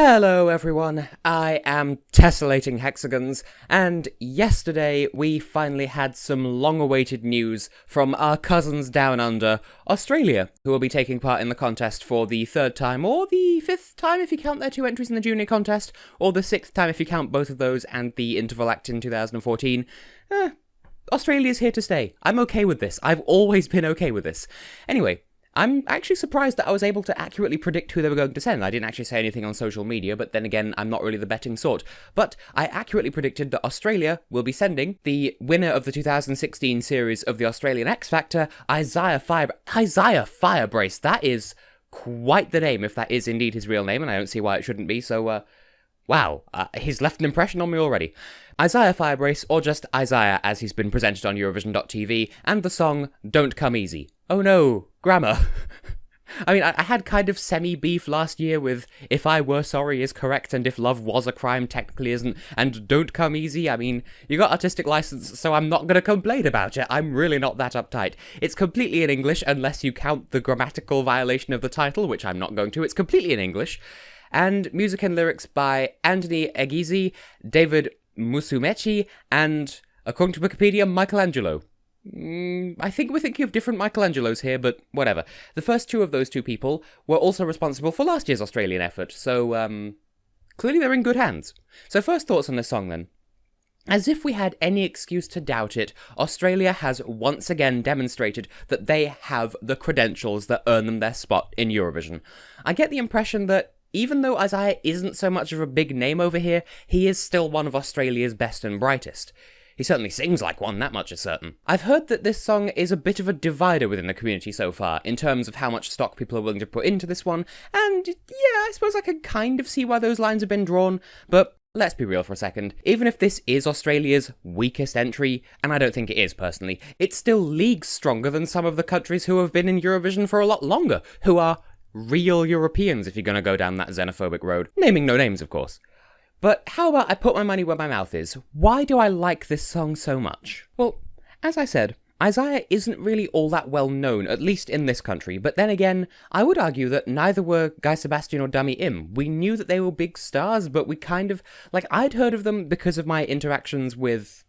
Hello everyone, I am Tessellating Hexagons, and yesterday we finally had some long-awaited news from our cousins down under, Australia, who will be taking part in the contest for the third time, or the fifth time if you count their two entries in the junior contest, or the sixth time if you count both of those and the interval act in 2014. Australia's here to stay. I'm okay with this. I've always been okay with this. Anyway, I'm actually surprised that I was able to accurately predict who they were going to send. I didn't actually say anything on social media, but then again, I'm not really the betting sort. But I accurately predicted that Australia will be sending the winner of the 2016 series of the Australian X Factor, Isaiah Firebrace. That is quite the name, if that is indeed his real name, and I don't see why it shouldn't be, so, wow, he's left an impression on me already. Isaiah Firebrace, or just Isaiah as he's been presented on Eurovision.tv, and the song Don't Come Easy. Oh no, grammar. I mean, I had kind of semi-beef last year with If I Were Sorry is correct and If Love Was a Crime technically isn't, and Don't Come Easy. I mean, you got artistic license, so I'm not going to complain about it. I'm really not that uptight. It's completely in English, unless you count the grammatical violation of the title, which I'm not going to. It's completely in English. And music and lyrics by Anthony Egizi, David Musumeci, and, according to Wikipedia, Michelangelo. I think we're thinking of different Michelangelos here, but whatever. The first two of those two people were also responsible for last year's Australian effort, so, clearly they're in good hands. So first thoughts on this song, then. As if we had any excuse to doubt it, Australia has once again demonstrated that they have the credentials that earn them their spot in Eurovision. I get the impression that even though Isaiah isn't so much of a big name over here, he is still one of Australia's best and brightest. He certainly sings like one, that much is certain. I've heard that this song is a bit of a divider within the community so far, in terms of how much stock people are willing to put into this one, and yeah, I suppose I can kind of see why those lines have been drawn, but let's be real for a second. Even if this is Australia's weakest entry, and I don't think it is personally, it's still leagues stronger than some of the countries who have been in Eurovision for a lot longer, who are real Europeans if you're going to go down that xenophobic road. Naming no names, of course. But how about I put my money where my mouth is? Why do I like this song so much? Well, as I said, Isaiah isn't really all that well known, at least in this country, but then again, I would argue that neither were Guy Sebastian or Dummy Im. We knew that they were big stars, but we kind of, I'd heard of them because of my interactions with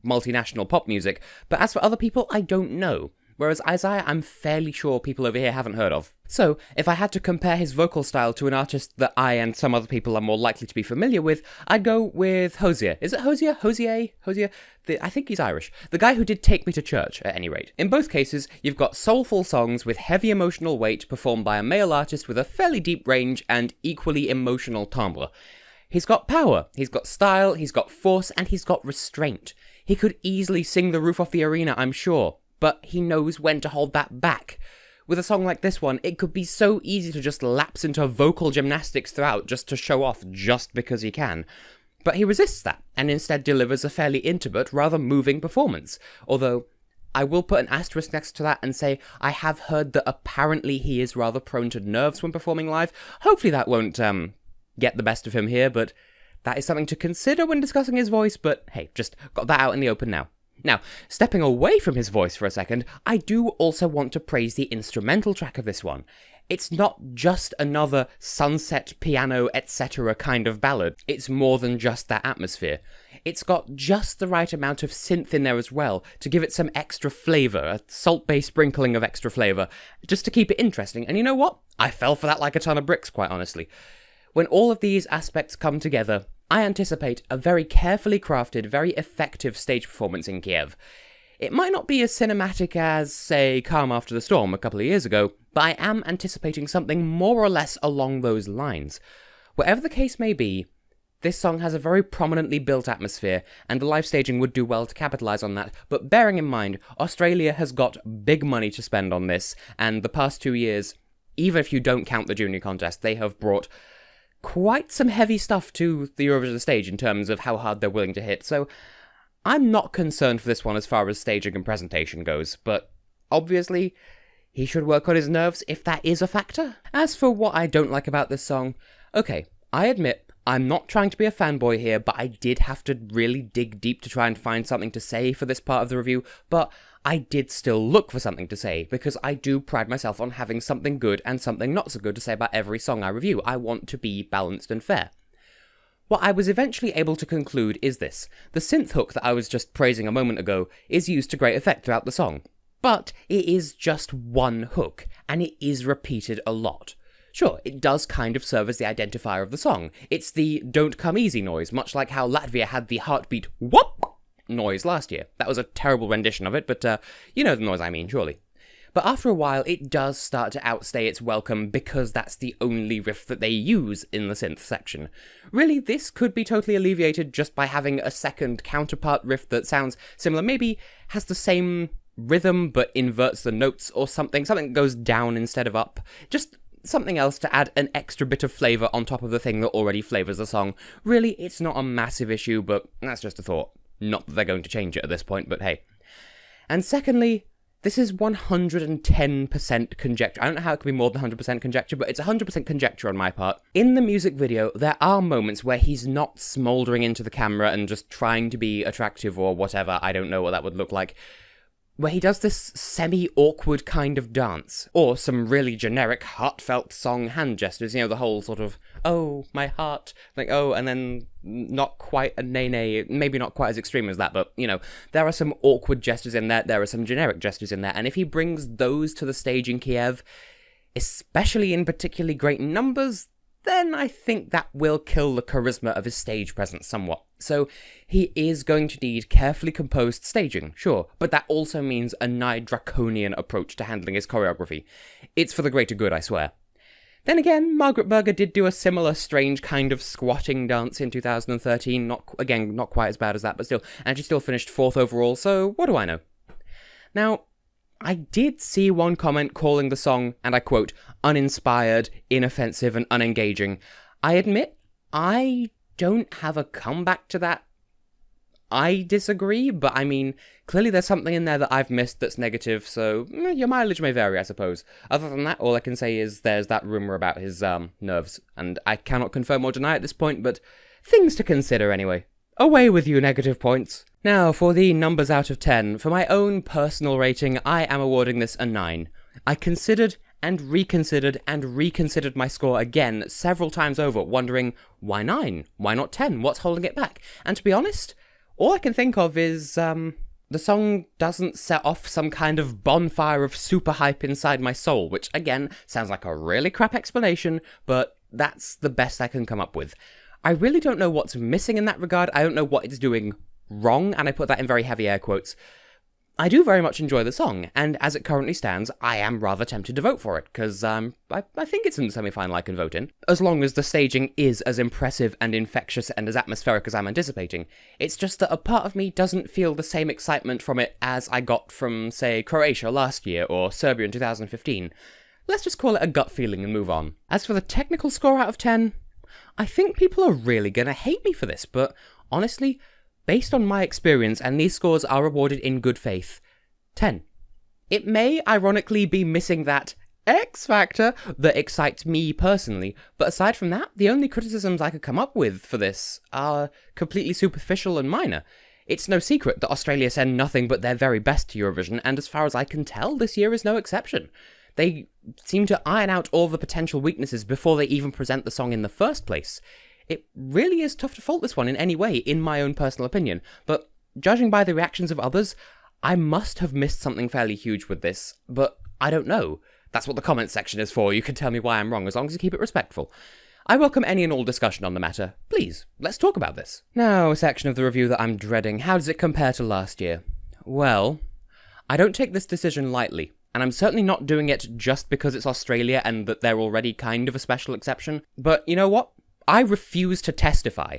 multinational pop music, but as for other people, I don't know. Whereas Isaiah, I'm fairly sure people over here haven't heard of. So, if I had to compare his vocal style to an artist that I and some other people are more likely to be familiar with, I'd go with Hozier. Is it Hozier? Hozier? I think he's Irish. The guy who did Take Me to Church, at any rate. In both cases, you've got soulful songs with heavy emotional weight performed by a male artist with a fairly deep range and equally emotional timbre. He's got power, he's got style, he's got force, and he's got restraint. He could easily sing the roof off the arena, I'm sure, but he knows when to hold that back. With a song like this one, it could be so easy to just lapse into vocal gymnastics throughout just to show off just because he can. But he resists that, and instead delivers a fairly intimate, rather moving performance. Although, I will put an asterisk next to that and say I have heard that apparently he is rather prone to nerves when performing live. Hopefully that won't, get the best of him here, but that is something to consider when discussing his voice, but hey, just got that out in the open now. Now, stepping away from his voice for a second, I do also want to praise the instrumental track of this one. It's not just another sunset, piano, etc. kind of ballad. It's more than just that atmosphere. It's got just the right amount of synth in there as well to give it some extra flavour, a salt-based sprinkling of extra flavour, just to keep it interesting. And you know what? I fell for that like a ton of bricks, quite honestly. When all of these aspects come together, I anticipate a very carefully crafted, very effective stage performance in Kiev. It might not be as cinematic as, say, Calm After the Storm a couple of years ago, but I am anticipating something more or less along those lines. Whatever the case may be, this song has a very prominently built atmosphere, and the live staging would do well to capitalise on that, but bearing in mind, Australia has got big money to spend on this, and the past 2 years, even if you don't count the junior contest, they have brought quite some heavy stuff to the Eurovision stage in terms of how hard they're willing to hit, so I'm not concerned for this one as far as staging and presentation goes, but obviously, he should work on his nerves if that is a factor. As for what I don't like about this song, okay, I admit, I'm not trying to be a fanboy here, but I did have to really dig deep to try and find something to say for this part of the review, but I did still look for something to say, because I do pride myself on having something good and something not so good to say about every song I review. I want to be balanced and fair. What I was eventually able to conclude is this: the synth hook that I was just praising a moment ago is used to great effect throughout the song, but it is just one hook, and it is repeated a lot. Sure, it does kind of serve as the identifier of the song. It's the don't come easy noise, much like how Latvia had the heartbeat whoop noise last year. That was a terrible rendition of it, but you know the noise I mean, surely. But after a while, it does start to outstay its welcome because that's the only riff that they use in the synth section. Really, this could be totally alleviated just by having a second counterpart riff that sounds similar, maybe has the same rhythm but inverts the notes or something that goes down instead of up. Just something else to add an extra bit of flavour on top of the thing that already flavours the song. Really, it's not a massive issue, but that's just a thought. Not that they're going to change it at this point, but hey. And secondly, this is 110% conjecture. I don't know how it could be more than 100% conjecture, but it's 100% conjecture on my part. In the music video, there are moments where he's not smouldering into the camera and just trying to be attractive or whatever, I don't know what that would look like, where he does this semi-awkward kind of dance, or some really generic, heartfelt song hand gestures, you know, the whole sort of, oh, my heart, like, oh, and then not quite a nay-nay, maybe not quite as extreme as that, but, you know, there are some awkward gestures in there are some generic gestures in there, and if he brings those to the stage in Kiev, especially in particularly great numbers, then I think that will kill the charisma of his stage presence somewhat. So he is going to need carefully composed staging, sure, but that also means a nigh draconian approach to handling his choreography. It's for the greater good, I swear. Then again, Margaret Berger did do a similar strange kind of squatting dance in 2013, not quite as bad as that, but still, and she still finished 4th overall, so what do I know? Now, I did see one comment calling the song, and I quote, uninspired, inoffensive, and unengaging. I admit, I don't have a comeback to that. I disagree, but I mean, clearly there's something in there that I've missed that's negative, so your mileage may vary, I suppose. Other than that, all I can say is there's that rumour about his nerves, and I cannot confirm or deny at this point, but things to consider anyway. Away with you, negative points. Now, for the numbers out of 10, for my own personal rating, I am awarding this a 9. I considered and reconsidered my score again several times over, wondering, why 9? Why not 10? What's holding it back? And to be honest, all I can think of is, the song doesn't set off some kind of bonfire of super hype inside my soul, which, again, sounds like a really crap explanation, but that's the best I can come up with. I really don't know what's missing in that regard. I don't know what it's doing wrong, and I put that in very heavy air quotes. I do very much enjoy the song, and as it currently stands, I am rather tempted to vote for it, because I think it's in the semi-final I can vote in, as long as the staging is as impressive and infectious and as atmospheric as I'm anticipating. It's just that a part of me doesn't feel the same excitement from it as I got from, say, Croatia last year, or Serbia in 2015. Let's just call it a gut feeling and move on. As for the technical score out of 10, I think people are really gonna hate me for this, but honestly, based on my experience, and these scores are awarded in good faith, 10. It may, ironically, be missing that X factor that excites me personally, but aside from that, the only criticisms I could come up with for this are completely superficial and minor. It's no secret that Australia send nothing but their very best to Eurovision, and as far as I can tell, this year is no exception. They seem to iron out all the potential weaknesses before they even present the song in the first place. It really is tough to fault this one in any way, in my own personal opinion, but judging by the reactions of others, I must have missed something fairly huge with this, but I don't know. That's what the comments section is for. You can tell me why I'm wrong, as long as you keep it respectful. I welcome any and all discussion on the matter. Please, let's talk about this. Now, a section of the review that I'm dreading. How does it compare to last year? Well, I don't take this decision lightly, and I'm certainly not doing it just because it's Australia and that they're already kind of a special exception, but you know what? I refuse to testify.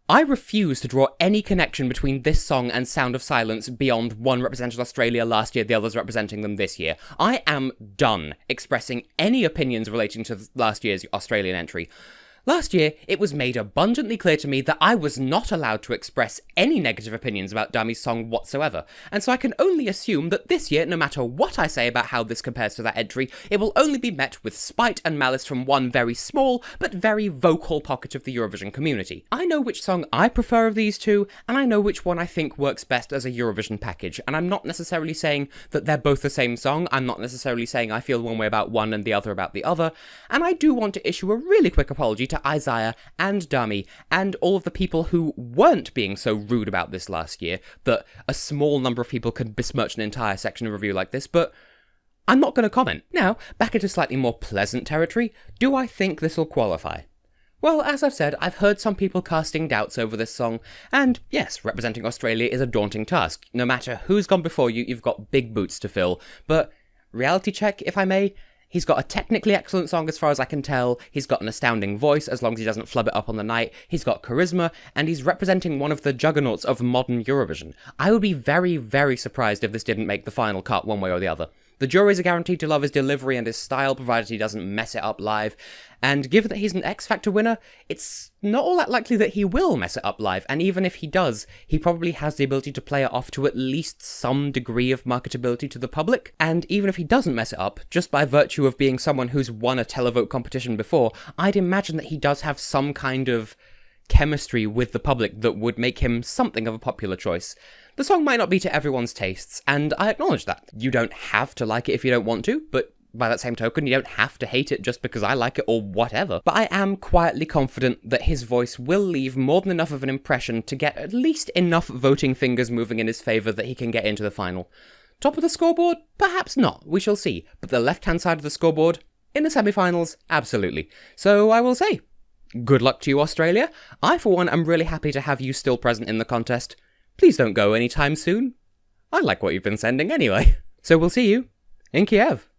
I refuse to draw any connection between this song and Sound of Silence beyond one represented Australia last year, the others representing them this year. I am done expressing any opinions relating to last year's Australian entry. Last year, it was made abundantly clear to me that I was not allowed to express any negative opinions about Dami's song whatsoever, and so I can only assume that this year, no matter what I say about how this compares to that entry, it will only be met with spite and malice from one very small, but very vocal pocket of the Eurovision community. I know which song I prefer of these two, and I know which one I think works best as a Eurovision package, and I'm not necessarily saying that they're both the same song, I'm not necessarily saying I feel one way about one and the other about the other, and I do want to issue a really quick apology to Isaiah and Dami and all of the people who weren't being so rude about this last year that a small number of people could besmirch an entire section of review like this, but I'm not going to comment. Now, back into slightly more pleasant territory, do I think this will qualify? Well, as I've said, I've heard some people casting doubts over this song, and yes, representing Australia is a daunting task. No matter who's gone before you, you've got big boots to fill, but reality check, if I may, he's got a technically excellent song as far as I can tell, he's got an astounding voice as long as he doesn't flub it up on the night, he's got charisma, and he's representing one of the juggernauts of modern Eurovision. I would be very, very surprised if this didn't make the final cut one way or the other. The juries are guaranteed to love his delivery and his style, provided he doesn't mess it up live, and given that he's an X Factor winner, it's not all that likely that he will mess it up live, and even if he does, he probably has the ability to play it off to at least some degree of marketability to the public, and even if he doesn't mess it up, just by virtue of being someone who's won a televote competition before, I'd imagine that he does have some kind of chemistry with the public that would make him something of a popular choice. The song might not be to everyone's tastes, and I acknowledge that. You don't have to like it if you don't want to, but by that same token, you don't have to hate it just because I like it or whatever. But I am quietly confident that his voice will leave more than enough of an impression to get at least enough voting fingers moving in his favour that he can get into the final. Top of the scoreboard? Perhaps not, we shall see. But the left-hand side of the scoreboard? In the semi-finals? Absolutely. So I will say, good luck to you, Australia. I, for one, am really happy to have you still present in the contest. Please don't go anytime soon. I like what you've been sending anyway. So we'll see you in Kiev.